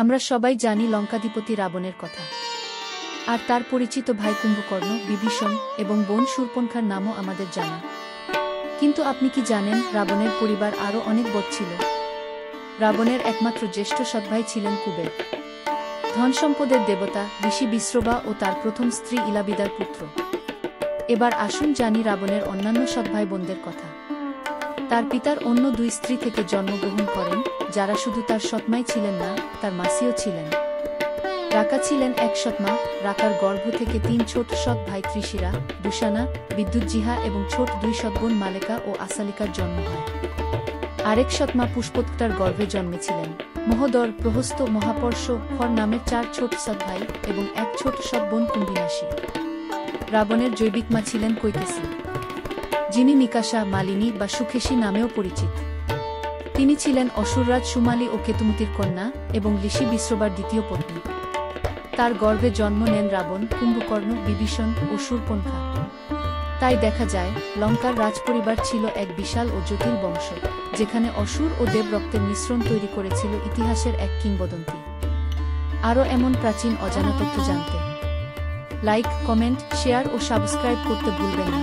আমরা সবাই জানি লঙ্কাধিপতি রাবণের কথা, আর তার পরিচিত ভাই কুম্ভকর্ণ, বিভীষণ এবং বোন শূর্পণখার নামও আমাদের জানা। কিন্তু আপনি কি জানেন, রাবণের পরিবার আরও অনেক বড় ছিল। রাবণের একমাত্র জ্যেষ্ঠ সৎভাই ছিলেন কুবের, ধনসম্পদের দেবতা, ঋষি বিশ্রবা ও তার প্রথম স্ত্রী ইলাবিদার পুত্র। এবার আসুন জানি রাবণের অন্যান্য সৎভাই বোনদের কথা। তার পিতার অন্য দুই স্ত্রী থেকে জন্মগ্রহণ করেন, যারা শুধু তার সৎমাই ছিলেন না, তার মাসিও ছিলেন। রাকা ছিলেন এক সৎমা। রাকার গর্ভ থেকে তিন ছোট সৎ ভাই ত্রিশিরা, দুশানা, বিদ্যুৎজিহা এবং ছোট দুই সৎবোন মালেকা ও আসালিকার জন্ম হয়। আরেক সৎমা পুষ্পতটার গর্ভে জন্মেছিলেন মহোদর, প্রহস্ত, মহাপর্ষ, খর নামের চার ছোট সৎ ভাই এবং এক ছোট সৎবোন কুম্ভিনাশী। রাবণের জৈবিক মা ছিলেন কৈকেশী, যিনি নিকাশা, মালিনী বা সুখেশী নামেও পরিচিত। তিনি ছিলেন অসুররাজ সুমালী ও কেতুমতির কন্যা এবং ঋষি বিশ্রবার দ্বিতীয় পত্নী। তার গর্ভে জন্ম নেন রাবণ, কুম্ভকর্ণ, বিভীষণ ও শূর্পণখা। তাই দেখা যায়, লঙ্কার রাজপরিবার ছিল এক বিশাল ও জটিল বংশ, যেখানে অসুর ও দেব রক্তের মিশ্রণ তৈরি করেছিল ইতিহাসের এক কিংবদন্তি। আরও এমন প্রাচীন অজানা তথ্য জানতে লাইক, কমেন্ট, শেয়ার ও সাবস্ক্রাইব করতে ভুলবেন না।